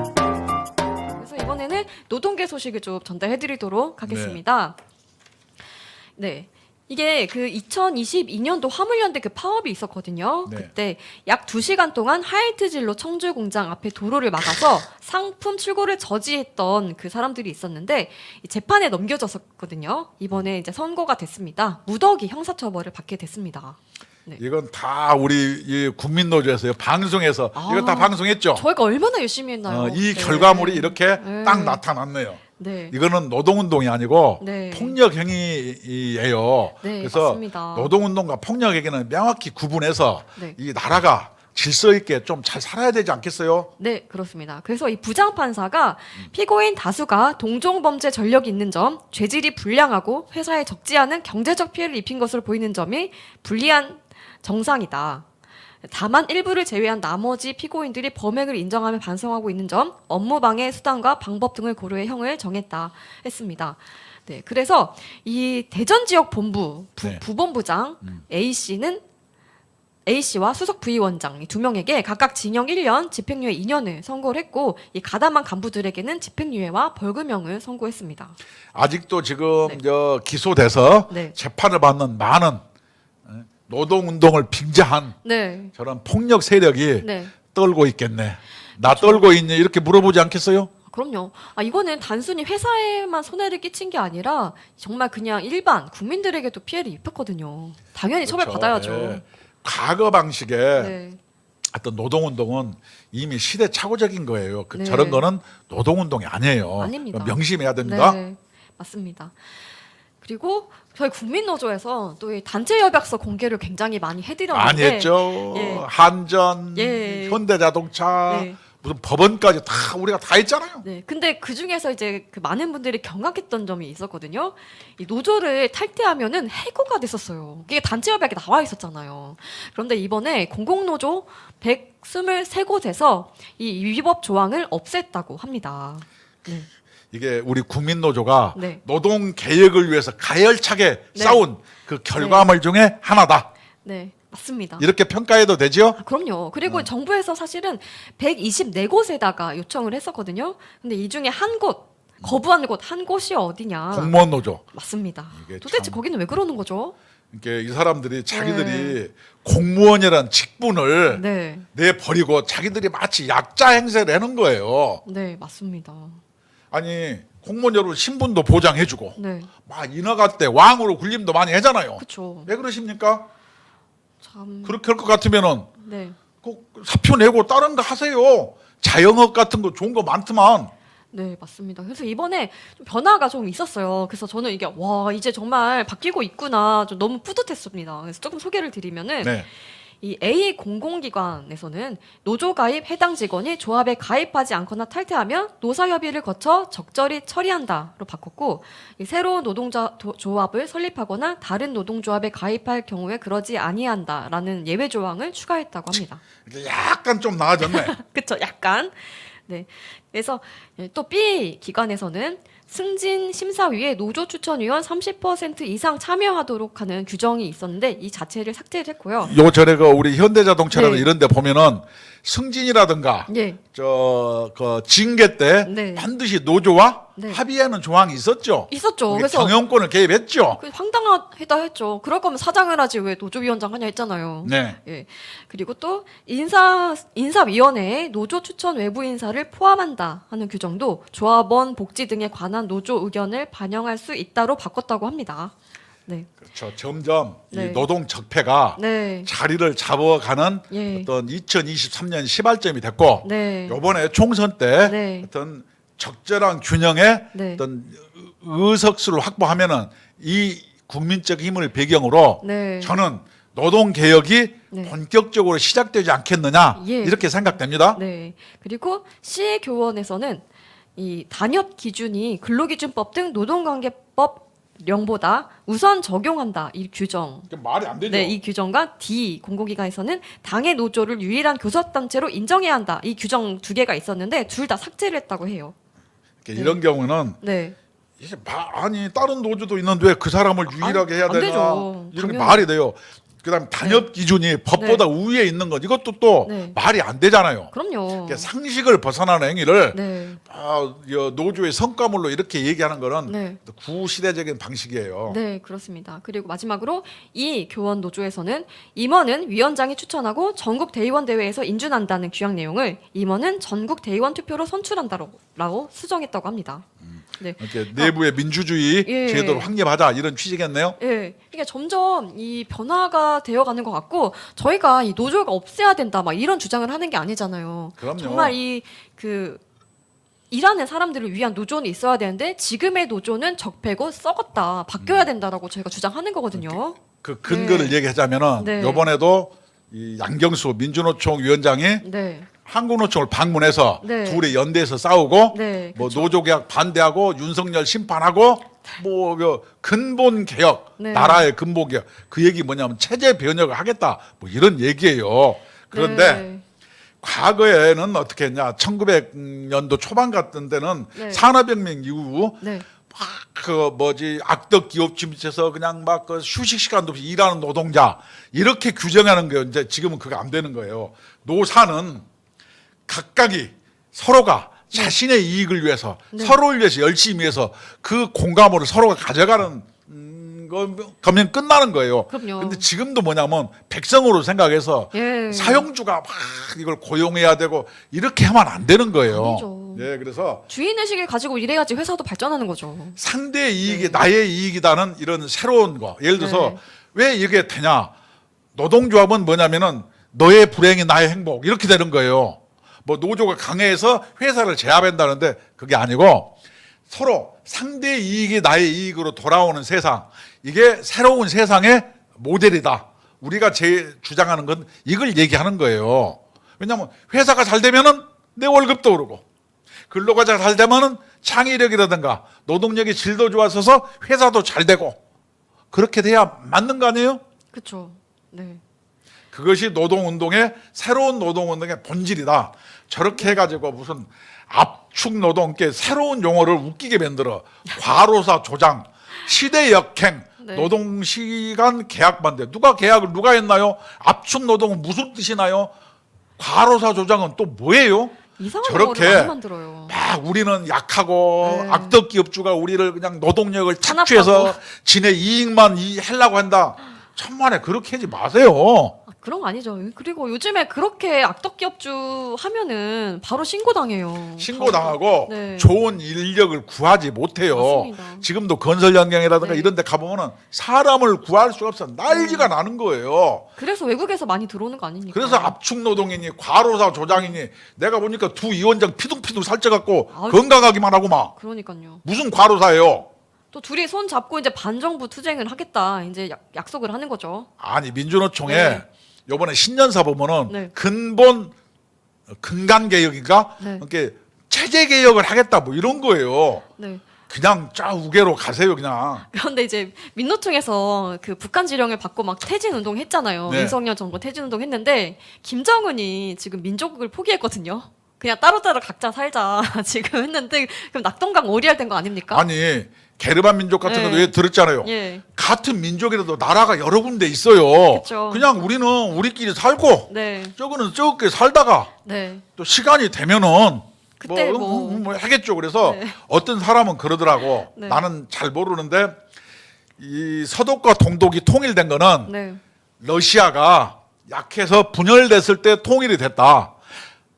그래서 이번에는 노동계 소식을 좀 전달해드리도록 하겠습니다. 네. 이게 그 2022년도 화물연대 그 파업이 있었거든요. 네. 그때 약 2시간 동안 하이트 진로 청주 공장 앞에 도로를 막아서 상품 출고를 저지했던 그 사람들이 있었는데 재판에 넘겨졌었거든요. 이번에 이제 선고가 됐습니다. 무더기 형사처벌을 받게 됐습니다. 네. 이건 다 우리 이 국민노조에서요, 방송에서 이거 다 방송했죠. 저희가 얼마나 열심히 했나요? 이 네. 결과물이 이렇게 네. 딱 나타났네요. 네. 이거는 노동운동이 아니고 네. 폭력 행위예요. 네, 그래서 맞습니다. 노동운동과 폭력 행위는 명확히 구분해서 네. 이 나라가 질서 있게 좀 잘 살아야 되지 않겠어요? 네, 그렇습니다. 그래서 이 부장판사가 피고인 다수가 동종범죄 전력이 있는 점, 죄질이 불량하고 회사에 적지 않은 경제적 피해를 입힌 것으로 보이는 점이 불리한 정상이다. 다만 일부를 제외한 나머지 피고인들이 범행을 인정하며 반성하고 있는 점, 업무방해 수단과 방법 등을 고려해 형을 정했다 했습니다. 네, 그래서 이 대전 지역 본부 네. 부본부장 A 씨와 수석 부위원장 이 두 명에게 각각 징역 1년, 집행유예 2년을 선고를 했고 이 가담한 간부들에게는 집행유예와 벌금형을 선고했습니다. 아직도 지금 네. 저 기소돼서 네. 재판을 받는 많은 노동운동을 빙자한 네, 저런 폭력 세력이 네. 떨고 있겠네. 나 떨고 있니? 이렇게 물어보지 않겠어요? 그럼요. 이거는 단순히 회사에만 손해를 끼친 게 아니라 정말 그냥 일반 국민들에게도 피해를 입혔거든요. 당연히 처벌 그렇죠. 받아야죠. 네. 과거 방식의 네. 어떤 노동운동은 이미 시대착오적인 거예요. 네. 저런 거는 노동운동이 아니에요. 아닙니다. 명심해야 됩니다. 네, 맞습니다. 그리고 저희 국민노조에서 또 이 단체 협약서 공개를 굉장히 많이 해드렸는데 많이 했죠. 예. 한전, 예. 현대자동차, 네. 무슨 법원까지 다 우리가 다 했잖아요. 네, 근데 그 중에서 이제 그 많은 분들이 경악했던 점이 있었거든요. 이 노조를 탈퇴하면은 해고가 됐었어요. 이게 단체 협약에 나와 있었잖아요. 그런데 이번에 공공노조 123곳에서 이 위법 조항을 없앴다고 합니다. 네. 이게 우리 국민노조가 네. 노동 개혁을 위해서 가열차게 네. 싸운 그 결과물 중에 하나다. 네, 맞습니다. 이렇게 평가해도 되죠? 그럼요. 그리고 정부에서 사실은 124곳에다가 요청을 했었거든요. 근데 이 중에 한 곳, 거부한 곳, 한 곳이 어디냐? 공무원 노조. 맞습니다. 이게 도대체 참- 거기는 왜 그러는 거죠? 이게 이 사람들이 자기들이 공무원이라는 직분을 네, 내버리고 자기들이 마치 약자 행세를 하는 거예요. 네, 맞습니다. 아니 공무원 여러분 신분도 보장해주고 네, 막 인허가 때 왕으로 군림도 많이 하잖아요. 그렇죠. 왜 그러십니까? 참, 그렇게 할 것 같으면은 네, 꼭 사표 내고 다른 거 하세요. 자영업 같은 거 좋은 거 많더만. 네, 맞습니다. 그래서 이번에 좀 변화가 좀 있었어요. 그래서 저는 이게 와 이제 정말 바뀌고 있구나 좀 너무 뿌듯했습니다. 그래서 조금 소개를 드리면은 네. 이 A 공공기관에서는 노조 가입 해당 직원이 조합에 가입하지 않거나 탈퇴하면 노사협의를 거쳐 적절히 처리한다로 바꿨고 이 새로운 노동조합을 설립하거나 다른 노동조합에 가입할 경우에 그러지 아니한다라는 예외 조항을 추가했다고 합니다. 이제 약간 좀 나아졌네. 그렇죠, 약간. 네. 그래서 또 B 기관에서는 승진 심사위에 노조 추천위원 30% 이상 참여하도록 하는 규정이 있었는데 이 자체를 삭제를 했고요. 요 전에 그 우리 현대자동차라는 네. 이런 데 보면은 승진이라든가 예. 그 징계 때 네. 반드시 노조와 네. 합의하는 조항이 있었죠. 있었죠. 이게 그래서 경영권을 개입했죠. 황당하다 했죠. 그럴 거면 사장을 하지 왜 노조위원장 하냐 했잖아요. 네. 예. 그리고 또 인사위원회에 노조 추천 외부 인사를 포함한다 하는 규정도 조합원 복지 등에 관한 노조 의견을 반영할 수 있다로 바꿨다고 합니다. 네. 그렇죠. 점점 네. 이 노동 적폐가 네. 자리를 잡아가는 예. 어떤 2023년 시발점이 됐고 네. 이번에 총선 때 네. 어떤 적절한 균형의 네. 어떤 의석수를 확보하면은 이 국민적 힘을 배경으로 네. 저는 노동 개혁이 네. 본격적으로 시작되지 않겠느냐 예. 이렇게 생각됩니다. 네. 그리고 시교원에서는 이 단협 기준이 근로기준법 등 노동관계법 령보다 우선 적용한다 이 규정. 말이 안 되죠. 네, 이 규정과 D 공공기관에서는 당의 노조를 유일한 교섭단체로 인정해야 한다. 이 규정 두 개가 있었는데 둘 다 삭제를 했다고 해요. 이런 경우는 네, 이게 아니 다른 노조도 있는데 왜 그 사람을 유일하게 해야 안 되나? 되죠. 이렇게 당연히. 말이 돼요. 그다음 단협 기준이 법보다 우위에 있는 것 이것도 또 네. 말이 안 되잖아요. 그럼요. 그러니까 상식을 벗어나는 행위를 네. 노조의 성과물로 이렇게 얘기하는 거는 네. 구시대적인 방식이에요. 네, 그렇습니다. 그리고 마지막으로 이 교원 노조에서는 임원은 위원장이 추천하고 전국 대의원 대회에서 인준한다는 규약 내용을 임원은 전국 대의원 투표로 선출한다라고 수정했다고 합니다. 네. 이렇게 내부의 민주주의 예. 제도를 확립하자 이런 취지겠네요. 예, 그러니까 점점 이 변화가 되어가는 것 같고 저희가 이 노조가 없애야 된다 막 이런 주장을 하는 게 아니잖아요. 그럼요. 정말 이 그 일하는 사람들을 위한 노조는 있어야 되는데 지금의 노조는 적폐고 썩었다 바뀌어야 된다라고 저희가 주장하는 거거든요. 그 근거를 네. 얘기하자면은 네. 이번에도 이 양경수 민주노총 위원장이 네, 한국노총을 방문해서 네. 둘이 연대해서 싸우고 네, 뭐 노조개혁 반대하고 윤석열 심판하고 뭐 근본 개혁 네. 나라의 근본 개혁 그 얘기 뭐냐면 체제 변혁을 하겠다 뭐 이런 얘기예요. 그런데 네. 과거에는 어떻게 했냐 1900년도 초반 같은 데는 네. 산업혁명 이후 네, 그 뭐지 악덕 기업주 밑에서 그냥 막 그 휴식 시간도 없이 일하는 노동자 이렇게 규정하는 거예요. 이제 지금은 그게 안 되는 거예요. 노사는 각각이 서로가 자신의 이익을 위해서 네. 서로를 위해서 열심히 해서 그 공감으로 서로가 가져가는 거면 끝나는 거예요. 그럼요. 근데 지금도 뭐냐면 백성으로 생각해서 예. 사용주가 막 이걸 고용해야 되고 이렇게 하면 안 되는 거예요. 아니죠. 예, 그래서 주인 의식을 가지고 일해야지 회사도 발전하는 거죠. 상대의 이익이 네. 나의 이익이다는 이런 새로운 거. 예를 들어서 네. 왜 이게 되냐? 노동조합은 뭐냐면은 너의 불행이 나의 행복 이렇게 되는 거예요. 뭐 노조가 강해서 회사를 제압한다는데 그게 아니고 서로 상대의 이익이 나의 이익으로 돌아오는 세상. 이게 새로운 세상의 모델이다. 우리가 주장하는 건 이걸 얘기하는 거예요. 왜냐하면 회사가 잘 되면은 내 월급도 오르고 근로가 잘 되면은 창의력이라든가 노동력의 질도 좋아져서 회사도 잘 되고 그렇게 돼야 맞는 거 아니에요? 그렇죠. 네. 그것이 노동운동의 새로운 노동운동의 본질이다. 저렇게 해가지고 무슨 압축 노동, 새로운 용어를 웃기게 만들어 과로사 조장, 시대 역행, 네. 노동시간 계약 반대. 누가 계약을 누가 했나요? 압축 노동은 무슨 뜻이나요? 과로사 조장은 또 뭐예요? 이상한 저렇게 거를 많이 만들어요. 막 우리는 약하고 네. 악덕 기업주가 우리를 그냥 노동력을 탄압하고. 착취해서 지네 이익만 하려고 한다. 천만에 그렇게 하지 마세요. 그런 거 아니죠. 그리고 요즘에 그렇게 악덕 기업주 하면은 바로 신고당해요. 신고당하고 네. 좋은 인력을 구하지 못해요. 맞습니다. 지금도 건설 현장이라든가 네. 이런 데 가보면은 사람을 구할 수가 없어. 난리가 나는 거예요. 그래서 외국에서 많이 들어오는 거 아닙니까? 그래서 압축 노동이니 과로사 조장이니 내가 보니까 두 위원장 피둥피둥 살쪄갖고 아유. 건강하기만 하고 막 그러니까요. 무슨 과로사예요? 또 둘이 손 잡고 이제 반정부 투쟁을 하겠다. 이제 약속을 하는 거죠. 아니 민주노총에 네. 요번에 신년사 보면은 네. 근본 근간 개혁인가? 네. 이렇게 체제 개혁을 하겠다 뭐 이런 거예요. 네. 그냥 좌우계로 가세요 그냥. 그런데 이제 민노총에서 그 북한 지령을 받고 막 퇴진 운동 했잖아요. 네. 윤석열 정부 퇴진 운동 했는데 김정은이 지금 민족을 포기했거든요. 그냥 따로따로 각자 살자 지금 했는데 그럼 낙동강 오리알 된 거 아닙니까? 아니 게르만 민족 같은 네. 것도 왜 들었잖아요. 예. 같은 민족이라도 나라가 여러 군데 있어요. 그쵸. 그냥 우리는 우리끼리 살고 네. 저거는 저렇게 살다가 네. 또 시간이 되면은 그때 뭐. 뭐 하겠죠. 그래서 네. 어떤 사람은 그러더라고. 네. 나는 잘 모르는데 이 서독과 동독이 통일된 거는 네. 러시아가 약해서 분열됐을 때 통일이 됐다.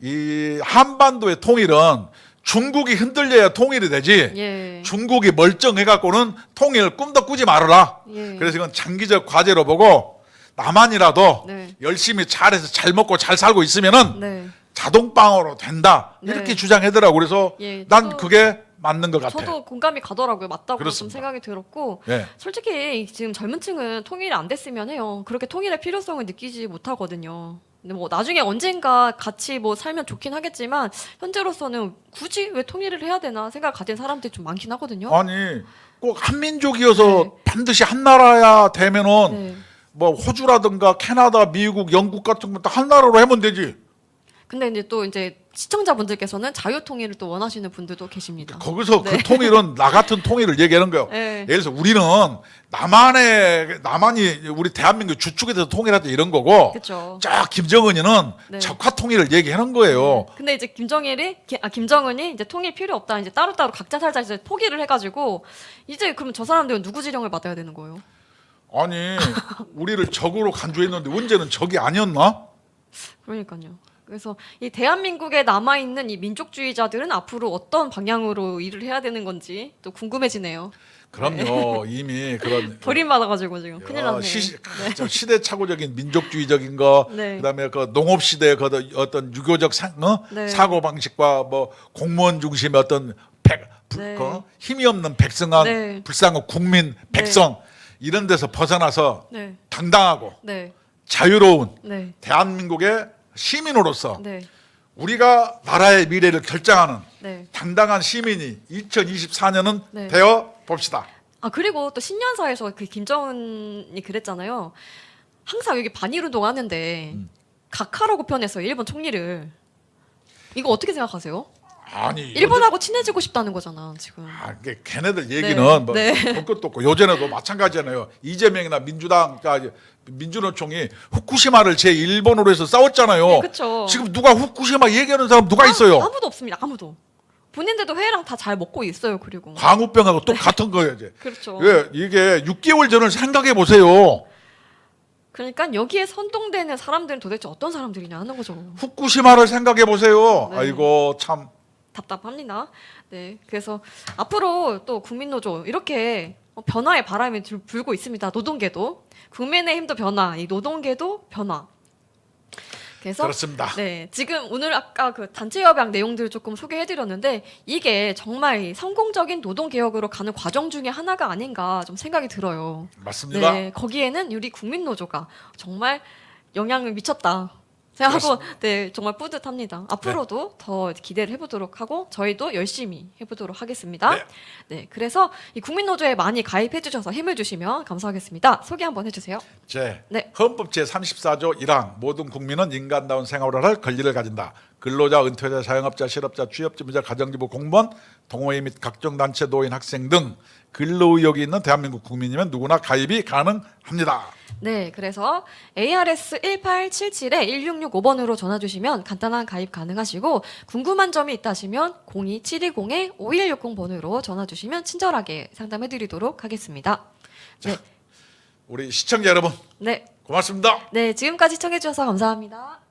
이 한반도의 통일은 중국이 흔들려야 통일이 되지. 예. 중국이 멀쩡해갖고는 통일 꿈도 꾸지 말아라. 예. 그래서 이건 장기적 과제로 보고 남한이라도 네. 열심히 잘해서 잘 먹고 잘 살고 있으면은 네. 자동방어로 된다. 네. 이렇게 주장하더라고. 그래서 예, 난 저도- 그게 맞는 것 같아. 저도 공감이 가더라고요. 맞다고 좀 그렇습니다. 생각이 들었고 예. 솔직히 지금 젊은 층은 통일이 안 됐으면 해요. 그렇게 통일의 필요성을 느끼지 못하거든요. 근데 뭐 나중에 언젠가 같이 뭐 살면 좋긴 하겠지만 현재로서는 굳이 왜 통일을 해야 되나 생각 가진 사람들이 좀 많긴 하거든요. 아니 꼭 한민족이어서 네. 반드시 한 나라야 되면은 네. 뭐 호주라든가 캐나다, 미국, 영국 같은 것도 한 나라로 하면 되지. 근데 이제 또 이제 시청자분들께서는 자유통일을 또 원하시는 분들도 계십니다. 거기서 네. 그 통일은 나 같은 통일을 얘기하는 거예요. 네. 예를 들어서 우리는 남한이 우리 대한민국 주축에 대해서 통일하자 이런 거고, 그렇죠. 쫙 김정은이는 네. 적화 통일을 얘기하는 거예요. 근데 이제 김정은이 이제 통일 필요 없다. 이제 따로따로 각자 살자 이제 포기를 해가지고 이제 그럼 저 사람들은 누구 지령을 받아야 되는 거예요? 아니 우리를 적으로 간주했는데 언제는 적이 아니었나? 그러니까요. 그래서 이 대한민국에 남아 있는 이 민족주의자들은 앞으로 어떤 방향으로 일을 해야 되는 건지 또 궁금해지네요. 그럼요. 이미 그런 버림받아가지고 지금 큰일 났네요. 저 시대착오적인 민족주의적인 거, 네. 그다음에 그 농업 시대의 그 어떤 유교적 네. 사고 방식과 뭐 공무원 중심의 어떤 네. 힘이 없는 백성한 네. 불쌍한 국민 백성 이런 데서 벗어나서 네, 당당하고 네, 자유로운 네, 대한민국의 시민으로서 네, 우리가 나라의 미래를 결정하는 네. 당당한 시민이 2024년은 네. 되어 봅시다. 아 그리고 또 신년사에서 그 김정은이 그랬잖아요. 항상 여기 반일운동 하는데 각하라고 표현했어요. 일본 총리를. 이거 어떻게 생각하세요? 아니 일본하고 친해지고 싶다는 거잖아 지금. 이게 걔네들 얘기는 네. 뭐 네. 볼 것도 없고 요전에도 마찬가지잖아요. 이재명이나 민주노총이 후쿠시마를 제 일본으로 해서 싸웠잖아요. 네, 그쵸. 지금 누가 후쿠시마 얘기하는 사람 누가 있어요? 아무도 없습니다. 아무도. 본인들도 회랑 다 잘 먹고 있어요. 그리고. 광우병하고 또 같은 거예요. 이제. 그렇죠. 예, 이게 6개월 전을 생각해 보세요. 그러니까 여기에 선동되는 사람들은 도대체 어떤 사람들이냐 하는 거죠. 후쿠시마를 생각해 보세요. 네. 아이고 참. 답답합니다. 네, 그래서 앞으로 또 국민노조 이렇게 변화의 바람이 불고 있습니다. 노동계도 국민의힘도 변화, 이 노동계도 변화. 그래서 그렇습니다. 네, 지금 오늘 아까 그 단체 협약 내용들을 조금 소개해드렸는데 이게 정말 성공적인 노동 개혁으로 가는 과정 중에 하나가 아닌가 좀 생각이 들어요. 맞습니다. 네, 거기에는 우리 국민노조가 정말 영향을 미쳤다. 생각하고 네 정말 뿌듯합니다. 앞으로도 더 기대를 해보도록 하고 저희도 열심히 해보도록 하겠습니다. 네. 네, 그래서 이 국민노조에 많이 가입해주셔서 힘을 주시면 감사하겠습니다. 소개 한번 해주세요. 네. 헌법 제34조 1항 모든 국민은 인간다운 생활을 할 권리를 가진다. 근로자, 은퇴자, 자영업자, 실업자, 취업지문자, 가정주부, 공무원, 동호회 및 각종 단체, 노인, 학생 등 근로의욕이 있는 대한민국 국민이면 누구나 가입이 가능합니다. 네, 그래서 ARS 1877에 1665번으로 전화 주시면 간단한 가입 가능하시고 궁금한 점이 있다 하시면 02710-5160번으로 전화 주시면 친절하게 상담해 드리도록 하겠습니다. 네. 우리 시청자 여러분 네. 고맙습니다. 네, 지금까지 시청해 주셔서 감사합니다.